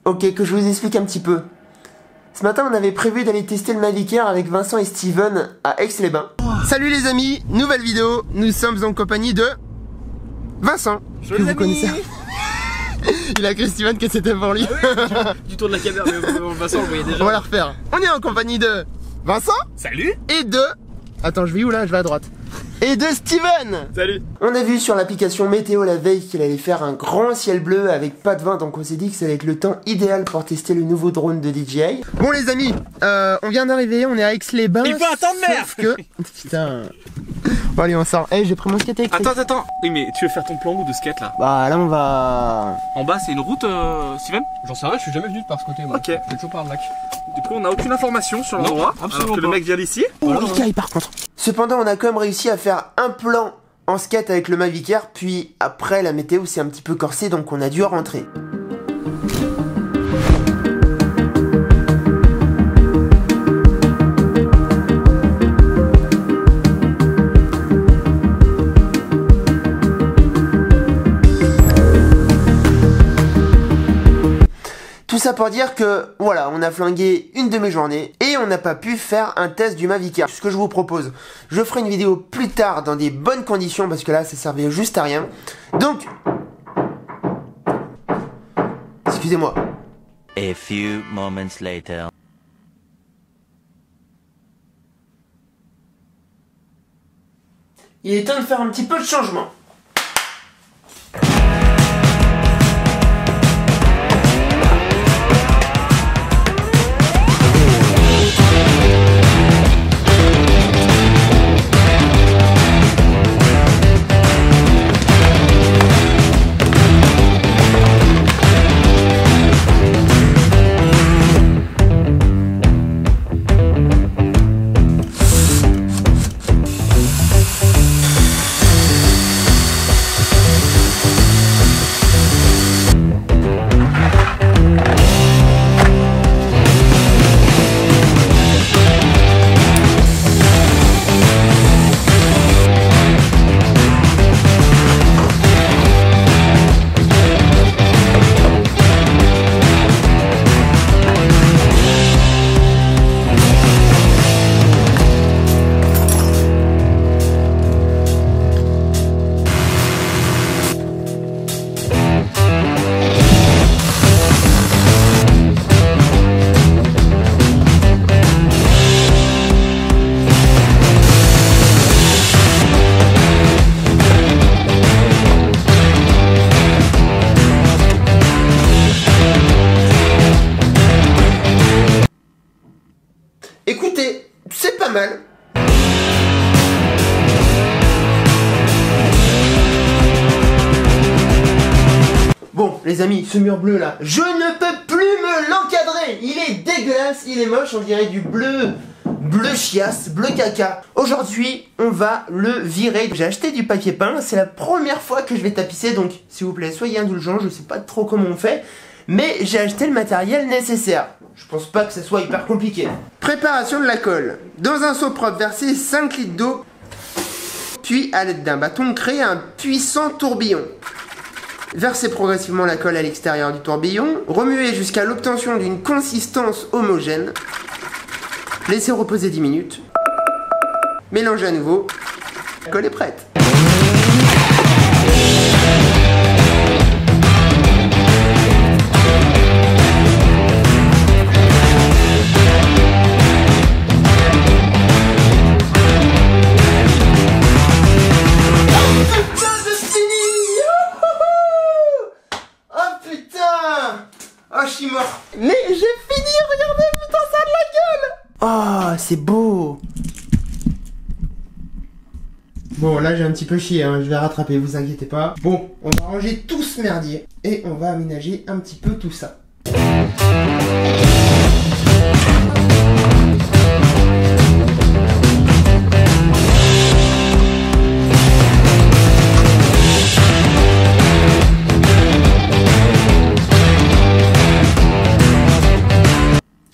Ok, que je vous explique un petit peu. Ce matin, on avait prévu d'aller tester le Mavic Air avec Vincent et Steven à Aix-les-Bains. Salut les amis, nouvelle vidéo. Nous sommes en compagnie de Vincent, que vous connaissez. Il a cru Steven que c'était pour lui. Ah oui, du tour de la caméra, mais Vincent, on le voyait déjà. On va la refaire. On est en compagnie de Vincent. Salut. Et de... Attends, je vais où là? Je vais à droite. Et de Steven. Salut. On a vu sur l'application météo la veille qu'il allait faire un grand ciel bleu avec pas de vent, donc on s'est dit que ça allait être le temps idéal pour tester le nouveau drone de DJI. Bon les amis, on vient d'arriver, on est à Aix-les-Bains. Il faut attendre, merde. Sauf que... Putain... Bon allez on sort. Hey, j'ai pris mon skate électrique. Attends. Oui mais tu veux faire ton plan où de skate là? Bah là on va... En bas c'est une route, Steven? J'en sais rien, je suis jamais venu par ce côté moi. Ok. Je suis toujours par le lac. Du coup on n'a aucune information sur l'endroit. Absolument que le mec vient d'ici. Oh les cailles par contre. Cependant on a quand même réussi à faire un plan en skate avec le Mavic Air, puis après la météo s'est un petit peu corsée donc on a dû rentrer. Tout ça pour dire que, voilà, on a flingué une de mes journées et on n'a pas pu faire un test du Mavic Air. Ce que je vous propose, je ferai une vidéo plus tard dans des bonnes conditions parce que là, ça servait juste à rien. Donc, excusez-moi. A few moments later. Il est temps de faire un petit peu de changement. Écoutez, c'est pas mal. Bon, les amis, ce mur bleu là, je ne peux plus me l'encadrer. Il est dégueulasse, il est moche, on dirait du bleu chiasse, bleu caca. Aujourd'hui, on va le virer. J'ai acheté du papier peint, c'est la première fois que je vais tapisser, donc s'il vous plaît, soyez indulgents, je sais pas trop comment on fait, mais j'ai acheté le matériel nécessaire. Je pense pas que ce soit hyper compliqué. Préparation de la colle. Dans un seau propre, versez 5 litres d'eau, puis à l'aide d'un bâton, créez un puissant tourbillon. Versez progressivement la colle à l'extérieur du tourbillon, remuez jusqu'à l'obtention d'une consistance homogène. Laissez reposer 10 minutes. Mélangez à nouveau. La colle est prête. Oh, je suis mort. Mais j'ai fini, regardez, putain, ça a de la gueule. Oh, c'est beau. Bon, là, j'ai un petit peu chié, hein. Je vais rattraper, vous inquiétez pas. Bon, on va ranger tout ce merdier et on va aménager un petit peu tout ça.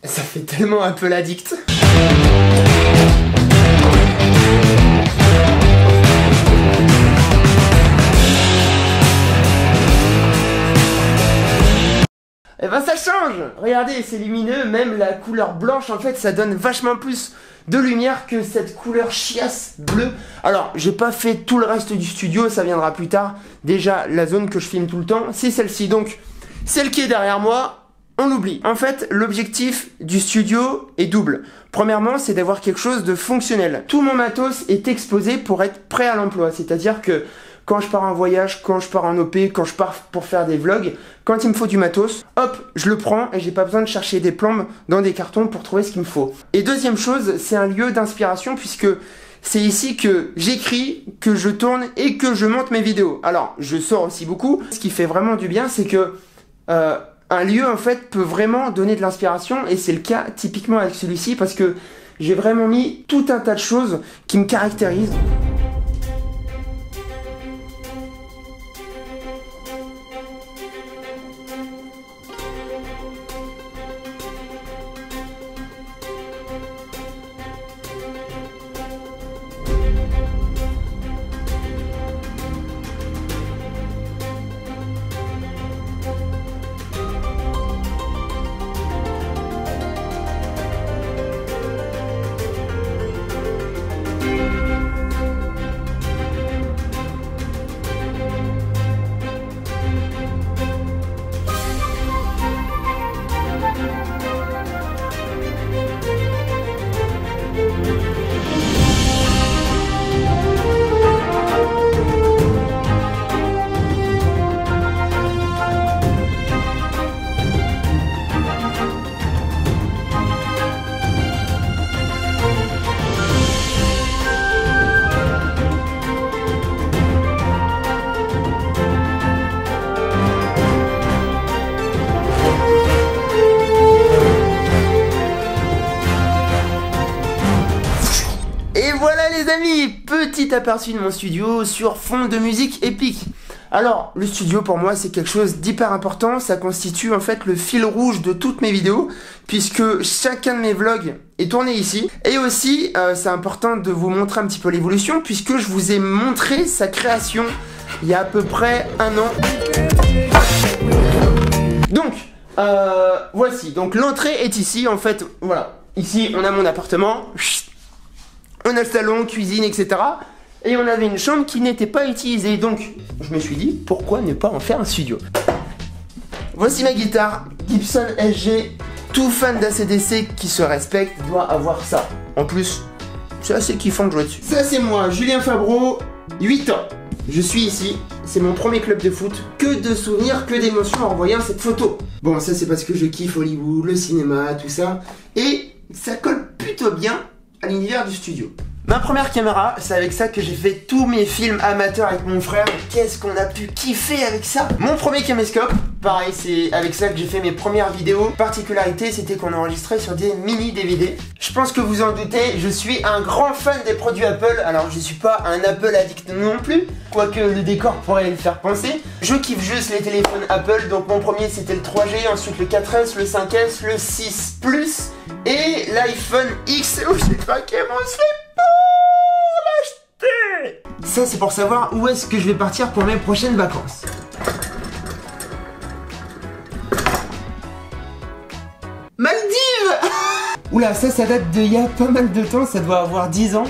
Ça fait tellement un peu l'addict. eh ben ça change. Regardez, c'est lumineux, même la couleur blanche, en fait, ça donne vachement plus de lumière que cette couleur chiasse bleue. Alors, j'ai pas fait tout le reste du studio, ça viendra plus tard. Déjà, la zone que je filme tout le temps, c'est celle-ci. Donc, celle qui est derrière moi, on l'oublie. En fait, l'objectif du studio est double. Premièrement, c'est d'avoir quelque chose de fonctionnel. Tout mon matos est exposé pour être prêt à l'emploi. C'est-à-dire que quand je pars en voyage, quand je pars en OP, quand je pars pour faire des vlogs, quand il me faut du matos, hop, je le prends et j'ai pas besoin de chercher des plombes dans des cartons pour trouver ce qu'il me faut. Et deuxième chose, c'est un lieu d'inspiration puisque c'est ici que j'écris, que je tourne et que je monte mes vidéos. Alors, je sors aussi beaucoup. Ce qui fait vraiment du bien, c'est que un lieu en fait peut vraiment donner de l'inspiration et c'est le cas typiquement avec celui-ci parce que j'ai vraiment mis tout un tas de choses qui me caractérisent. Les amis, petit aperçu de mon studio sur fond de musique épique. Alors, le studio pour moi c'est quelque chose d'hyper important, ça constitue en fait le fil rouge de toutes mes vidéos, puisque chacun de mes vlogs est tourné ici. Et aussi, c'est important de vous montrer un petit peu l'évolution, puisque je vous ai montré sa création il y a à peu près 1 an. Donc, voici, donc l'entrée est ici, en fait, voilà. Ici, on a mon appartement. On a le salon, cuisine, etc. Et on avait une chambre qui n'était pas utilisée. Donc, je me suis dit, pourquoi ne pas en faire un studio? Voici ma guitare, Gibson SG. Tout fan d'ACDC qui se respecte doit avoir ça. En plus, c'est assez kiffant de jouer dessus. Ça, c'est moi, Julien Fabreau, 8 ans. Je suis ici, c'est mon premier club de foot. Que de souvenirs, que d'émotions en voyant cette photo. Bon, ça, c'est parce que je kiffe Hollywood, le cinéma, tout ça. Et ça colle plutôt bien à l'univers du studio. Ma première caméra, c'est avec ça que j'ai fait tous mes films amateurs avec mon frère. Qu'est-ce qu'on a pu kiffer avec ça. Mon premier caméscope, pareil, c'est avec ça que j'ai fait mes premières vidéos. Particularité, c'était qu'on enregistrait sur des mini DVD. Je pense que vous en doutez, je suis un grand fan des produits Apple. Alors je suis pas un Apple addict non plus, quoique le décor pourrait le faire penser. Je kiffe juste les téléphones Apple, donc mon premier c'était le 3G, ensuite le 4S, le 5S, le 6 Plus et l'iPhone X où j'ai craqué mon slip pour l'acheter. Ça c'est pour savoir où est-ce que je vais partir pour mes prochaines vacances. Maldives. Oula, ça date d'il y a pas mal de temps, ça doit avoir 10 ans.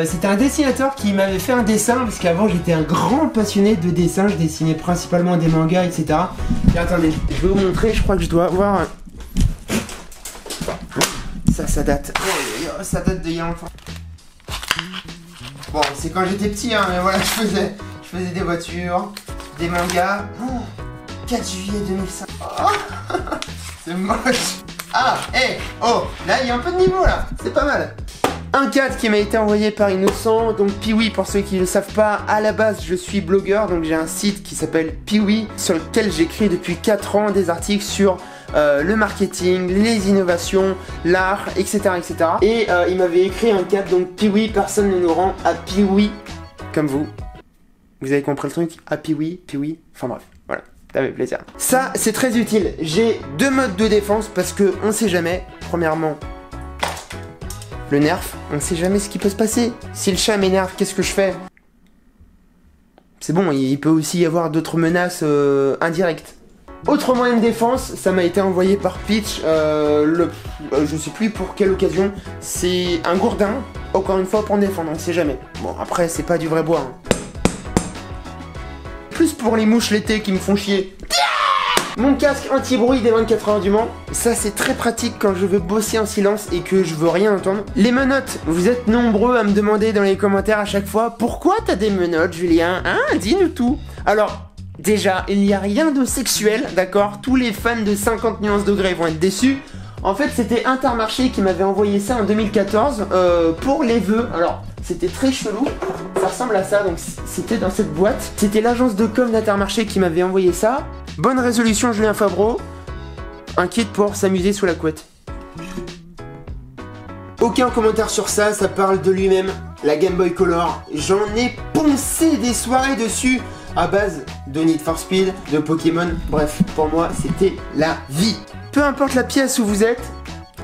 C'était un dessinateur qui m'avait fait un dessin, parce qu'avant j'étais un grand passionné de dessin, je dessinais principalement des mangas, etc. Et attendez, je vais vous montrer, je crois que je dois avoir... Ça date. Ça date d'il y a longtemps. Bon, c'est quand j'étais petit, hein, mais voilà, je faisais des voitures, des mangas. Oh, 4 juillet 2005. Oh, c'est moche. Ah, hé, oh, là il y a un peu de niveau là, c'est pas mal. Un cadre qui m'a été envoyé par Innocent, donc Piwi pour ceux qui ne le savent pas, à la base je suis blogueur, donc j'ai un site qui s'appelle Piwi sur lequel j'écris depuis 4 ans des articles sur le marketing, les innovations, l'art, etc. etc. Et il m'avait écrit un cadre, donc Piwi, personne ne nous rend à Piwi, comme vous. Vous avez compris le truc? À Piwi, enfin bref, voilà. Ça fait plaisir. Ça, c'est très utile. J'ai 2 modes de défense parce que on sait jamais. Premièrement, le nerf, on sait jamais ce qui peut se passer. Si le chat m'énerve, qu'est-ce que je fais? C'est bon, il peut aussi y avoir d'autres menaces indirectes. Autre moyen de défense, ça m'a été envoyé par Peach, je sais plus pour quelle occasion, c'est un gourdin, encore une fois pour me défendre, on sait jamais. Bon après c'est pas du vrai bois. Hein. Plus pour les mouches l'été qui me font chier. Mon casque anti-bruit des 24 heures du Mans, ça c'est très pratique quand je veux bosser en silence et que je veux rien entendre. Les menottes, vous êtes nombreux à me demander dans les commentaires à chaque fois, pourquoi t'as des menottes Julien? Hein, dis-nous tout. Alors, déjà, il n'y a rien de sexuel, d'accord? Tous les fans de 50 nuances degrés vont être déçus. En fait, c'était Intermarché qui m'avait envoyé ça en 2014 pour les vœux. Alors, c'était très chelou. Ça ressemble à ça, donc c'était dans cette boîte. C'était l'agence de com d'Intermarché qui m'avait envoyé ça. Bonne résolution, Julien Favreau. Un kit pour s'amuser sous la couette. Aucun commentaire sur ça, ça parle de lui-même. La Game Boy Color, j'en ai poncé des soirées dessus à base de Need for Speed, de Pokémon. Bref, pour moi, c'était la vie. Peu importe la pièce où vous êtes,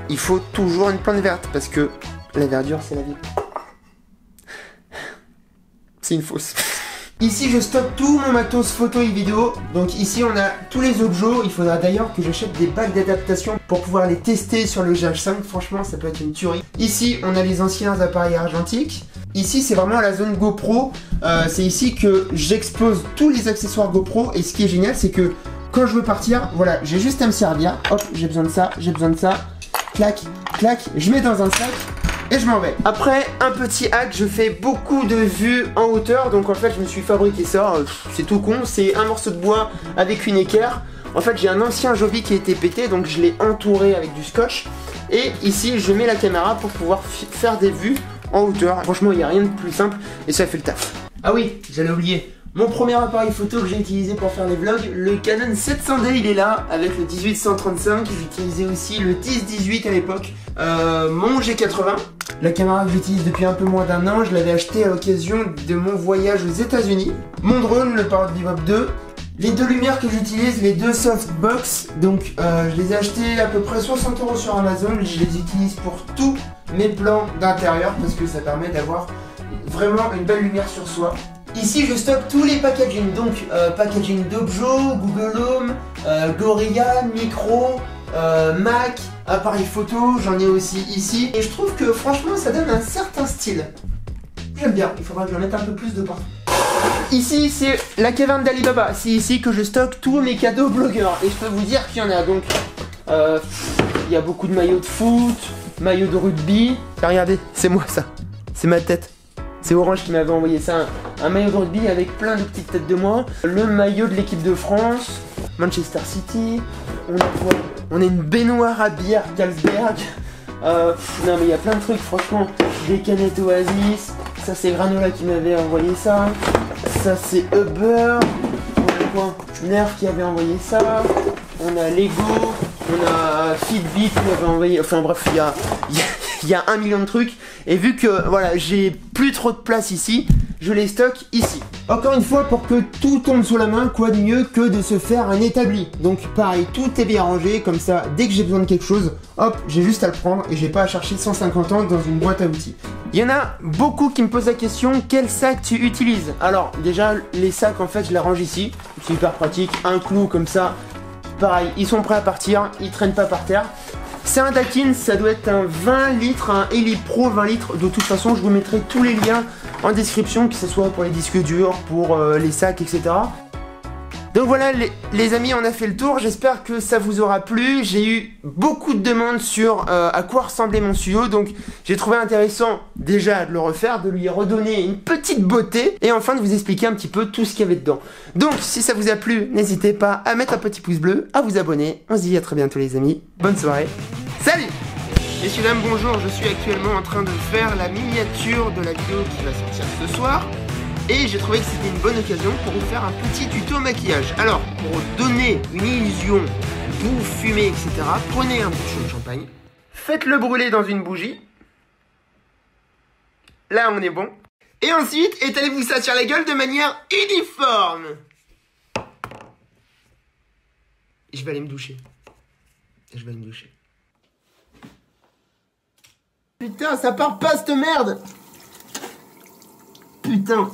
il faut toujours une plante verte parce que la verdure, c'est la vie. C'est une fausse. Ici, je stocke tout mon matos photo et vidéo. Donc ici, on a tous les objets. Il faudra d'ailleurs que j'achète des packs d'adaptation pour pouvoir les tester sur le GH5. Franchement, ça peut être une tuerie. Ici, on a les anciens appareils argentiques. Ici, c'est vraiment la zone GoPro. C'est ici que j'expose tous les accessoires GoPro. Et ce qui est génial, c'est que quand je veux partir, voilà, j'ai juste à me servir. Hop, j'ai besoin de ça, j'ai besoin de ça. Clac, clac, je mets dans un sac. Et je m'en vais. Après, un petit hack, je fais beaucoup de vues en hauteur. Donc en fait, je me suis fabriqué ça. C'est tout con, c'est un morceau de bois avec une équerre. En fait, j'ai un ancien Joby qui a été pété, donc je l'ai entouré avec du scotch. Et ici, je mets la caméra pour pouvoir faire des vues en hauteur. Franchement, il n'y a rien de plus simple et ça fait le taf. Ah oui, j'allais oublier. Mon premier appareil photo que j'ai utilisé pour faire les vlogs, le Canon 700D, il est là, avec le 18-135. J'utilisais aussi le 10-18 à l'époque, mon G80. La caméra que j'utilise depuis un peu moins d'un an, je l'avais acheté à l'occasion de mon voyage aux États-Unis. Mon drone, le Parrot Bebop 2. Les deux lumières que j'utilise, les deux softbox, donc je les ai achetées à peu près 60 € sur Amazon. Je les utilise pour tous mes plans d'intérieur parce que ça permet d'avoir vraiment une belle lumière sur soi. Ici, je stocke tous les packaging, donc packaging Dojo, Google Home, Gorilla, micro, Mac, appareil photo, j'en ai aussi ici. Et je trouve que franchement, ça donne un certain style. J'aime bien, il faudra que j'en mette un peu plus de partout. Ici, c'est la caverne d'Alibaba. C'est ici que je stocke tous mes cadeaux blogueurs. Et je peux vous dire qu'il y en a donc... il y a beaucoup de maillots de foot, maillots de rugby. Regardez, c'est moi ça. C'est ma tête. C'est Orange qui m'avait envoyé ça, un maillot de rugby avec plein de petites têtes de moi. Le maillot de l'équipe de France, Manchester City. On a une baignoire à bière Carlsberg. Non mais il y a plein de trucs franchement. Des canettes Oasis. Ça c'est Granola qui m'avait envoyé ça. Ça c'est Uber. Nerf qui avait envoyé ça. On a Lego. On a Fitbit qui m'avait envoyé. Enfin bref, il y a 1 million de trucs. Et vu que voilà, j'ai plus trop de place ici, je les stocke ici. Encore une fois, pour que tout tombe sous la main, quoi de mieux que de se faire un établi. Donc pareil, tout est bien rangé, comme ça, dès que j'ai besoin de quelque chose, hop, j'ai juste à le prendre et j'ai pas à chercher 150 ans dans une boîte à outils. Il y en a beaucoup qui me posent la question, quel sac tu utilises? Alors déjà, les sacs en fait, je les range ici. C'est hyper pratique, un clou comme ça. Pareil, ils sont prêts à partir, ils traînent pas par terre. C'est un Daikin, ça doit être un 20 litres, un Elite Pro 20 litres. De toute façon, je vous mettrai tous les liens en description, que ce soit pour les disques durs, pour les sacs, etc. Donc voilà les amis, on a fait le tour, j'espère que ça vous aura plu. J'ai eu beaucoup de demandes sur à quoi ressemblait mon studio, donc j'ai trouvé intéressant déjà de le refaire, de lui redonner une petite beauté, et enfin de vous expliquer un petit peu tout ce qu'il y avait dedans. Donc si ça vous a plu, n'hésitez pas à mettre un petit pouce bleu, à vous abonner, on se dit à très bientôt les amis, bonne soirée, salut! Messieurs, dames, bonjour, je suis actuellement en train de faire la miniature de la vidéo qui va sortir ce soir. Et j'ai trouvé que c'était une bonne occasion pour vous faire un petit tuto maquillage. Alors, pour donner une illusion doux, fumé, etc., prenez un bouchon de champagne, faites-le brûler dans une bougie. Là, on est bon. Et ensuite, étalez-vous ça sur la gueule de manière uniforme. Je vais aller me doucher. Putain, ça part pas cette merde. Putain.